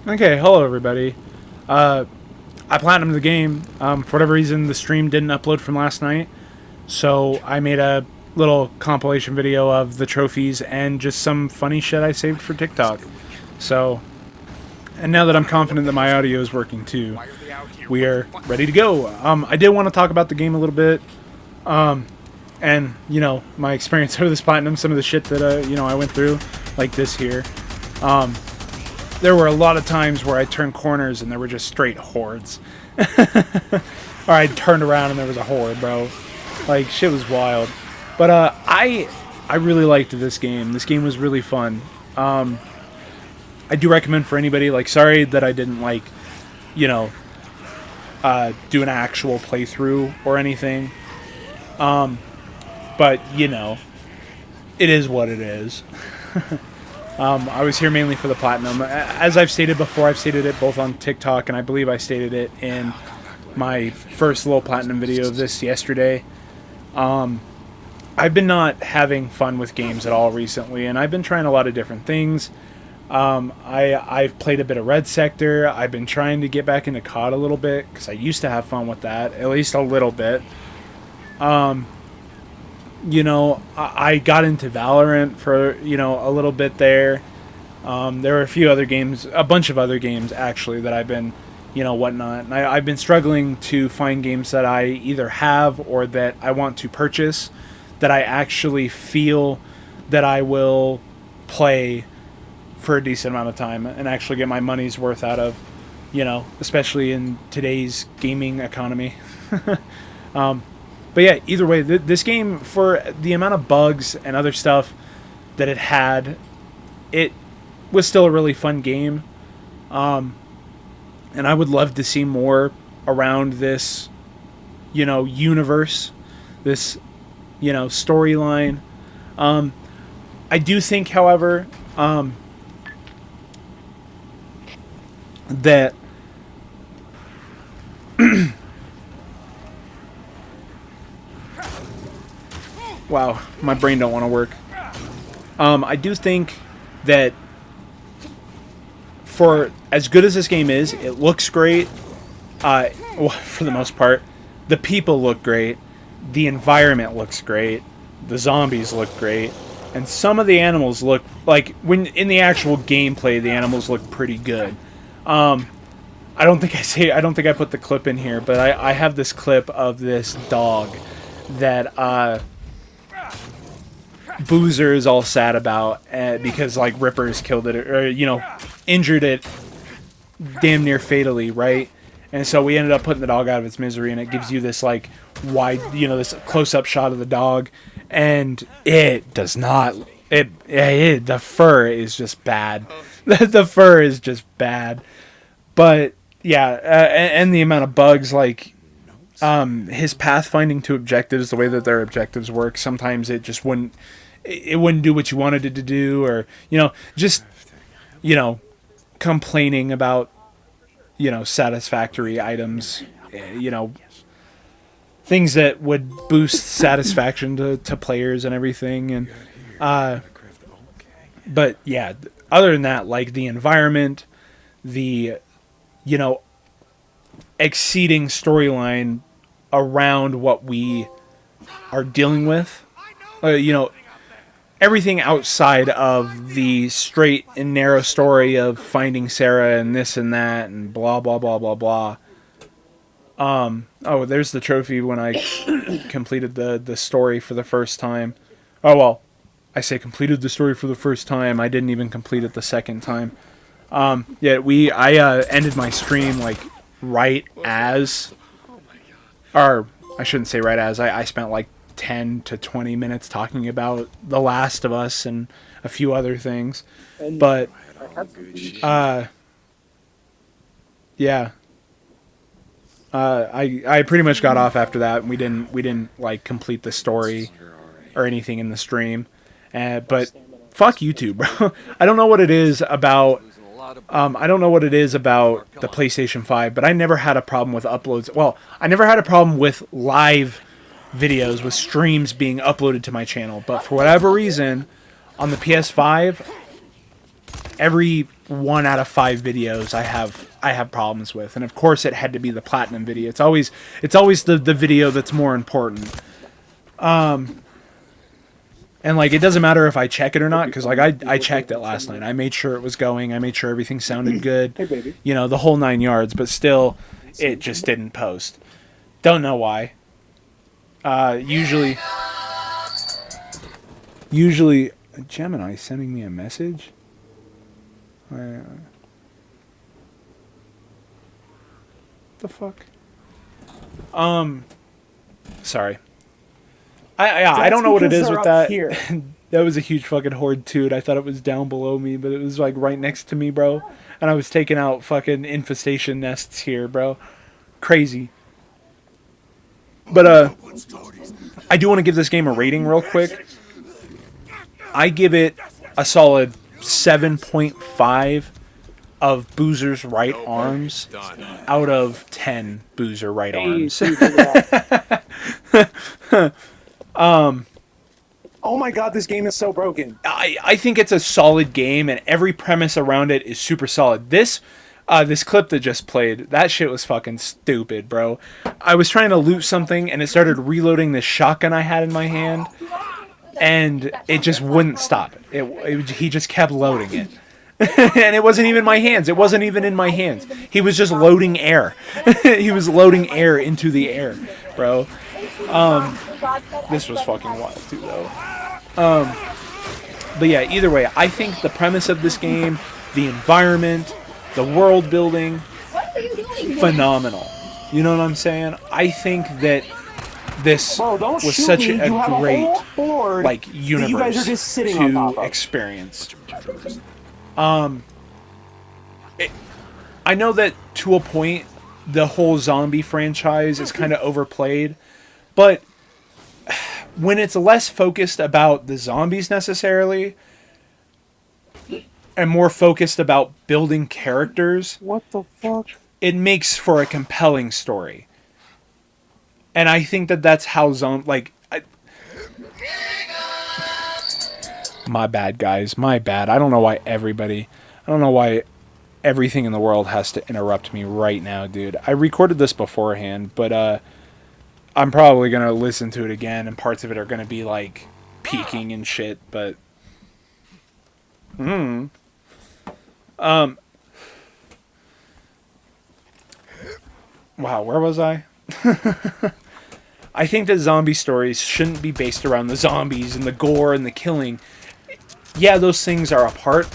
Okay, hello everybody. I platinumed the game. For whatever reason, the stream didn't upload from last night, so I made a little compilation video of the trophies and just some funny shit I saved for TikTok. So, and now that I'm confident that my audio is working too, we are ready to go. I did want to talk about the game a little bit, and my experience over this platinum, some of the shit that I went through, like this here. There were a lot of times where I turned corners and there were just straight hordes. Or I turned around and there was a horde, bro. Like, shit was wild. But I really liked this game. This game was really fun. I do recommend for anybody. Like, sorry that I didn't do an actual playthrough or anything. But it is what it is. I was here mainly for the platinum. As I've stated before, I've stated it both on TikTok, and I believe I stated it in my first little platinum video of this yesterday. I've been not having fun with games at all recently, and I've been trying a lot of different things. I've played a bit of Red Sector. I've been trying to get back into COD a little bit, because I used to have fun with that, at least a little bit. I got into Valorant for, a little bit there. There were a bunch of other games, actually, that I've been, whatnot. And I've been struggling to find games that I either have or that I want to purchase, that I actually feel that I will play for a decent amount of time and actually get my money's worth out of, especially in today's gaming economy. But yeah, either way, this game, for the amount of bugs and other stuff that it had, it was still a really fun game. And I would love to see more around this, universe, this, storyline. I do think, however, that wow, my brain don't want to work. I do think that for as good as this game is, it looks great. Well, for the most part, the people look great, the environment looks great, the zombies look great, and some of the animals look like, when in the actual gameplay, the animals look pretty good. I don't think I put the clip in here, but I have this clip of this dog that Boozer is all sad about because like Rippers killed it, or injured it damn near fatally, right? And so we ended up putting the dog out of its misery, and it gives you this like wide, this close-up shot of the dog, and it does not. The fur is just bad. The fur is just bad, but yeah, and the amount of bugs, like his pathfinding to objectives, the way that their objectives work, sometimes it just wouldn't do what you wanted it to do, or just complaining about satisfactory items, things that would boost satisfaction to players and everything. And but yeah, other than that, like the environment, the exceeding storyline around what we are dealing with, everything outside of the straight and narrow story of finding Sarah and this and that and blah blah blah blah blah. Oh, there's the trophy when I completed the story for the first time. Oh well, I say completed the story for the first time. I didn't even complete it the second time. Yeah, I ended my stream like right as, or I shouldn't say right as. I spent like 10 to 20 minutes talking about The Last of Us and a few other things. But yeah. I pretty much got off after that, and we didn't like complete the story or anything in the stream. But fuck YouTube, bro. I don't know what it is about the PlayStation 5, but I never had a problem with uploads. Well, I never had a problem with live videos, with streams being uploaded to my channel. But for whatever reason, on the PS5, every 1 out of 5 videos I have problems with, and of course it had to be the platinum video. It's always the video that's more important. And like, it doesn't matter if I check it or not, because like I checked it last night. I made sure it was going. I made sure everything sounded good. Hey, baby. You know, the whole 9 yards. But still, it just didn't post. Don't know why. Usually, Gemini sending me a message. The fuck? Sorry. I don't know what it is with that. That was a huge fucking horde toot. I thought it was down below me, but it was like right next to me, bro. And I was taking out fucking infestation nests here, bro. Crazy. But I do want to give this game a rating real quick. I give it a solid 7.5 of Boozer's right arms out of 10 Boozer right arms. Oh my god, this game is so broken. I think it's a solid game, and every premise around it is super solid. This clip that just played, that shit was fucking stupid, bro. I was trying to loot something, and it started reloading this shotgun I had in my hand, and it just wouldn't stop. He just kept loading it. And it wasn't even my hands. It wasn't even in my hands. He was just loading air. He was loading air into the air, bro. This was fucking wild too, though. But yeah, either way, I think the premise of this game, the environment, the world building, phenomenal. You know what I'm saying? I think that this was such a great like universe to experience. I know that to a point, the whole zombie franchise is kind of overplayed, but when it's less focused about the zombies necessarily, and more focused about building characters, what the fuck? It makes for a compelling story. And I think that that's how my bad, guys. My bad. I don't know why everything in the world has to interrupt me right now, dude. I recorded this beforehand, but I'm probably going to listen to it again, and parts of it are going to be like peaking and shit, but wow, where was I? I think that zombie stories shouldn't be based around the zombies and the gore and the killing. Yeah, those things are a part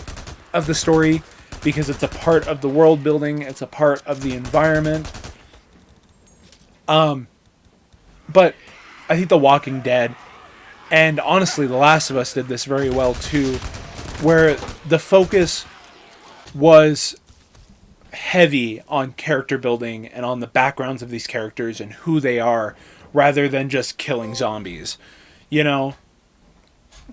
of the story because it's a part of the world building, it's a part of the environment. But I think The Walking Dead, and honestly The Last of Us did this very well too, where the focus was heavy on character building and on the backgrounds of these characters and who they are, rather than just killing zombies, you know,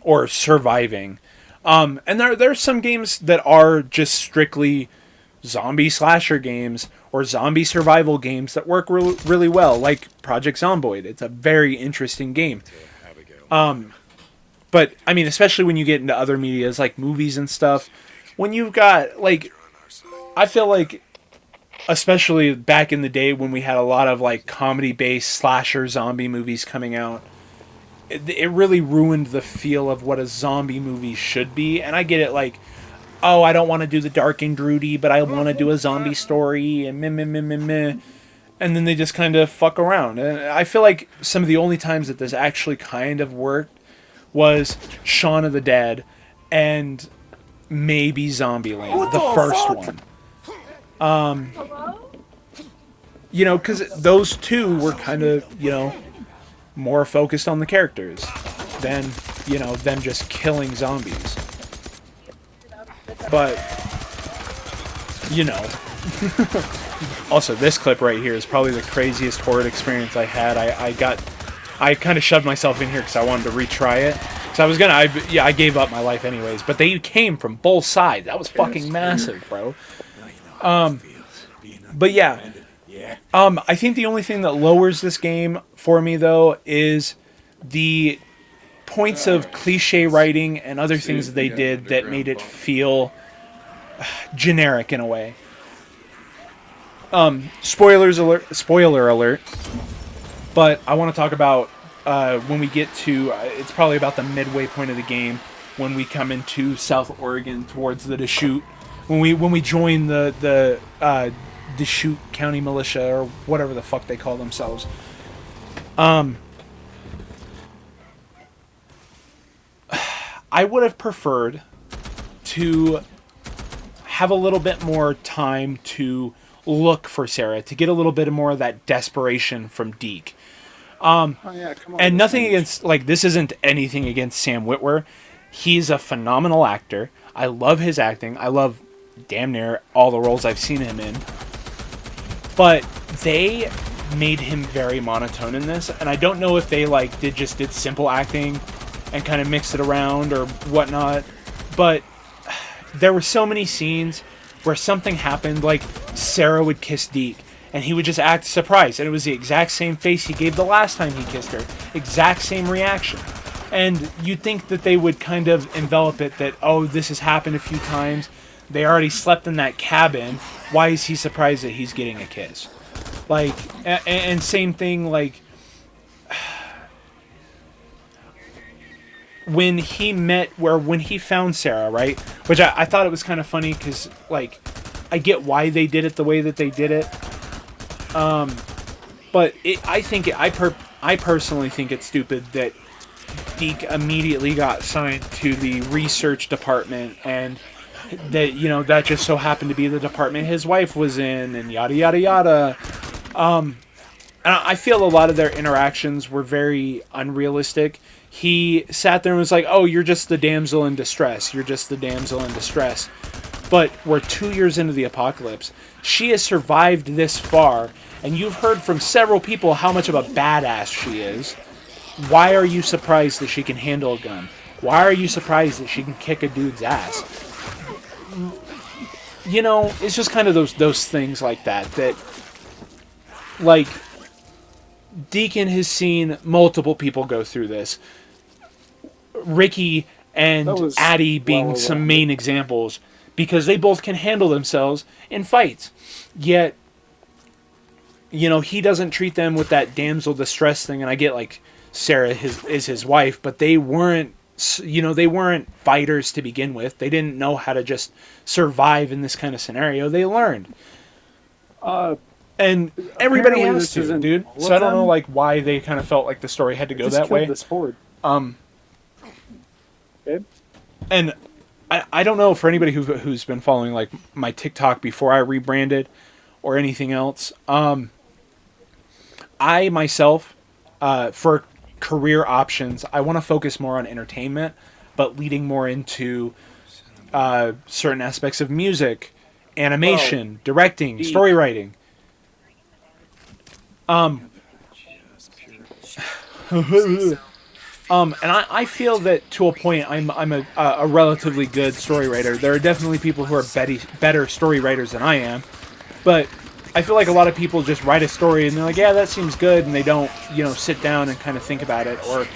or surviving. And there's some games that are just strictly zombie slasher games or zombie survival games that work really well, like Project Zomboid. It's a very interesting game. But I mean, especially when you get into other medias like movies and stuff, when you've got like, I feel like, especially back in the day when we had a lot of like comedy-based slasher zombie movies coming out, it really ruined the feel of what a zombie movie should be. And I get it, like, oh, I don't want to do the dark and broody, but I want to do a zombie story, and meh. And then they just kind of fuck around. And I feel like some of the only times that this actually kind of worked was Shaun of the Dead and maybe Zombieland, the first one. You know, because those two were kind of, you know, more focused on the characters than, you know, them just killing zombies. But, you know. Also, this clip right here is probably the craziest horror experience I had. I kind of shoved myself in here because I wanted to retry it. So I gave up my life anyways. But they came from both sides. That was fucking massive, bro. But yeah. I think the only thing that lowers this game for me, though, is the points of cliche writing and other things that they did that made it feel generic in a way. Spoiler alert. But I want to talk about when we get to it's probably about the midway point of the game when we come into South Oregon towards the Deschutes when we join the Deschutes County Militia or whatever the fuck they call themselves. I would have preferred to have a little bit more time to look for Sarah, to get a little bit more of that desperation from Deke. Oh yeah, come on. And nothing against, like, this isn't anything against Sam Witwer. He's a phenomenal actor. I love his acting. I love damn near all the roles I've seen him in. But they made him very monotone in this, and I don't know if they did simple acting and kind of mixed it around or whatnot. But there were so many scenes where something happened, like Sarah would kiss Deke, and he would just act surprised, and it was the exact same face he gave the last time he kissed her, exact same reaction. And you'd think that they would kind of envelop it that, oh, this has happened a few times, they already slept in that cabin, why is he surprised that he's getting a kiss? Like, and same thing, like, when he found Sarah, right? Which I thought it was kind of funny because, like, I get why they did it the way that they did it. But I personally think it's stupid that Deke immediately got signed to the research department, and that, that just so happened to be the department his wife was in, and yada yada yada. And I feel a lot of their interactions were very unrealistic. He sat there and was like, oh, you're just the damsel in distress. You're just the damsel in distress. But we're 2 years into the apocalypse. She has survived this far, and you've heard from several people how much of a badass she is. Why are you surprised that she can handle a gun? Why are you surprised that she can kick a dude's ass? It's just kind of those things like that, like, Deacon has seen multiple people go through this. Ricky and Addie being some main examples, because they both can handle themselves in fights. Yet, he doesn't treat them with that damsel distress thing, and I get, like, Sarah is his wife, but they weren't, they weren't fighters to begin with. They didn't know how to just survive in this kind of scenario. They learned. And everybody has to, dude. So I don't know, like, why they kind of felt like the story had to go that way. This horde. And I don't know, for anybody who's been following, like, my TikTok before I rebranded or anything else. I myself, for career options, I want to focus more on entertainment, but leading more into certain aspects of music, animation, directing, story writing. And I feel that to a point I'm a relatively good story writer. There are definitely people who are better story writers than I am, but I feel like a lot of people just write a story and they're like, yeah, that seems good, and they don't, sit down and kind of think about it, or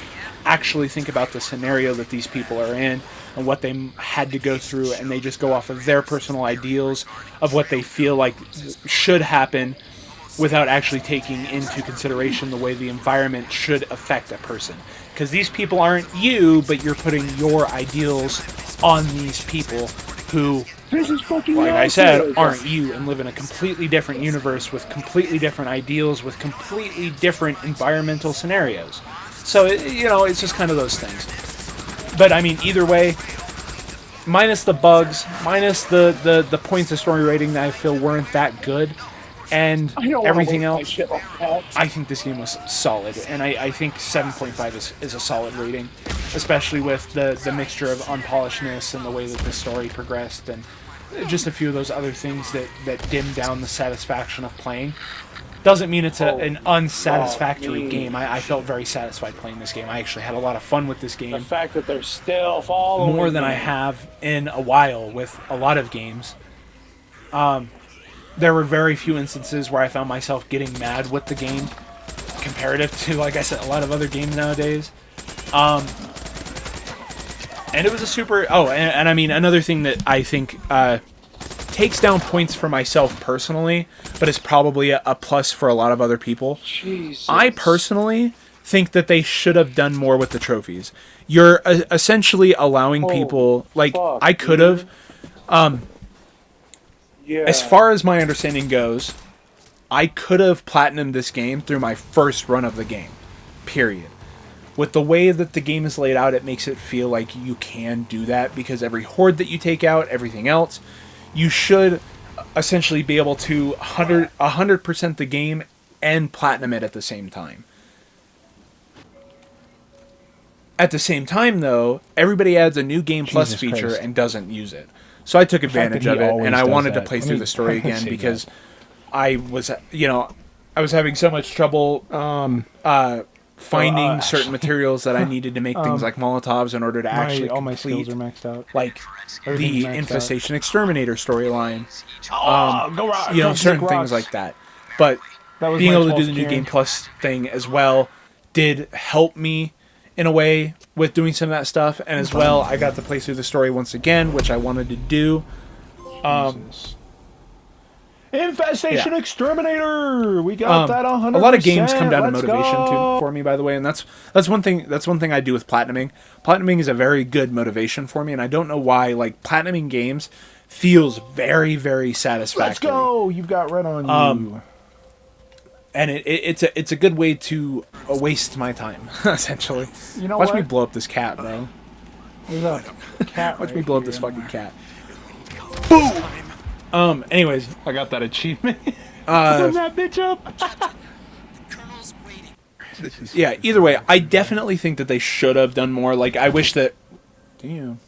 actually think about the scenario that these people are in and what they had to go through, and they just go off of their personal ideals of what they feel like should happen, without actually taking into consideration the way the environment should affect a person. Because these people aren't you, but you're putting your ideals on these people who, like I said, aren't you, and live in a completely different universe with completely different ideals, with completely different environmental scenarios. So, it's just kind of those things. But, I mean, either way, minus the bugs, minus the points of story rating that I feel weren't that good, and everything else, I think this game was solid, and I think 7.5 is a solid rating, especially with the mixture of unpolishedness and the way that the story progressed, and just a few of those other things that dim down the satisfaction of playing. Doesn't mean it's an unsatisfactory game. I felt very satisfied playing this game. I actually had a lot of fun with this game. The fact that they're still following more than I have in a while with a lot of games. There were very few instances where I found myself getting mad with the game, comparative to, like I said, a lot of other games nowadays. And it was a super... Oh, and I mean, another thing that I think takes down points for myself personally, but it's probably a plus for a lot of other people. Jesus. I personally think that they should have done more with the trophies. You're essentially allowing Holy people, like, fuck, I could have, Yeah. as far as my understanding goes, I could have platinumed this game through my first run of the game, period. With the way that the game is laid out, it makes it feel like you can do that, because every horde that you take out, everything else, you should essentially be able to 100% the game and platinum it at the same time. At the same time, though, everybody adds a new Game Plus Jesus feature Christ. and doesn't use it. So I took advantage that of he it, always and I does wanted to that. play Let through me- the story let me again say because I was, I was having so much trouble finding certain materials that I needed to make things like Molotovs in order to actually all my complete, skills are maxed out. like, Everything's the maxed out. Infestation Exterminator storyline. Go rock, You know, go certain kick things rocks. like that. But That was being my able to do 12th the new Karen. Game Plus thing as well did help me in a way with doing some of that stuff. And as well, I got to play through the story once again, which I wanted to do. Infestation Yeah. Exterminator. We got that 100%. A lot of games come down to Let's motivation go. for me, by the way, and that's one thing. That's one thing I do with platinuming. Platinuming is a very good motivation for me, and I don't know why. Like, platinuming games feels very, very satisfactory. Let's go. You've got red on you. And it's a good way to waste my time, essentially. You know Watch what? me blow up this cat, bro. There's a cat Watch right me blow up here. this fucking cat. Boom. Anyways, I got that achievement. Turn that bitch up. yeah. Either way, I definitely think that they should have done more. Like, I wish that. Damn.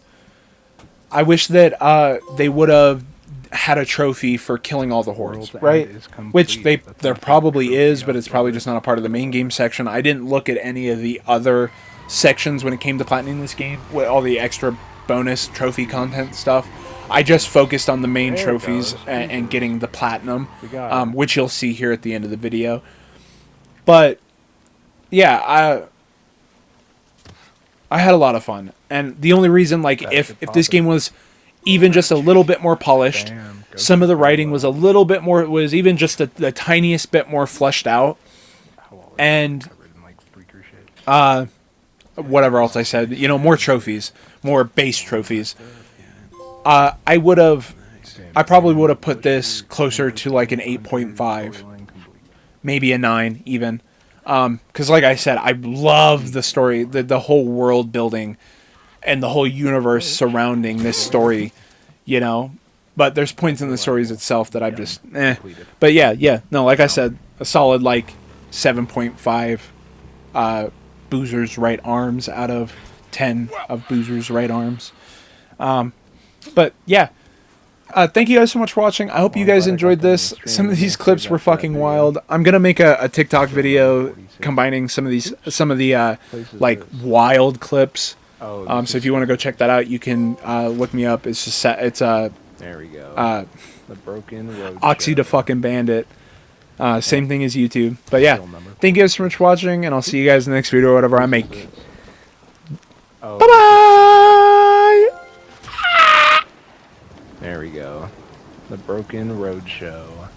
I wish that they would have had a trophy for killing all the hordes, World right? end is complete. Which That's there not probably the is, trophy but of it's probably the just not a part of the main game section. I didn't look at any of the other sections when it came to platinum this game, with all the extra bonus trophy content stuff. I just focused on the main There it trophies goes. and getting the platinum, We got it. which you'll see here at the end of the video. But yeah, I had a lot of fun, and the only reason, like, if this game was even just a little bit more polished, Damn, go some of the for writing it. was a little bit more, was even just the tiniest bit more fleshed out, and Covered in, like, freaker shit. whatever else I said, you know, more trophies, more base trophies. I probably would have put this closer to like an 8.5, maybe a 9 even. Because like I said, I love the story, the whole world building and the whole universe surrounding this story, you know. But there's points in the stories itself that I'm just, But yeah, no, like I said, a solid like 7.5 Boozer's right arms out of 10 of Boozer's right arms. But yeah, thank you guys so much for watching. I hope you guys enjoyed this. Some of these clips were fucking wild. I'm gonna make a TikTok video combining some of the like wild clips. So if you want to go check that out, you can look me up. It's just There we go. The Broken Road Oxy Show. to fucking Bandit. Same thing as YouTube. But yeah, thank you guys so much for watching, and I'll see you guys in the next video or whatever I make. Oh, Bye bye. there we go. The Broken Road Show.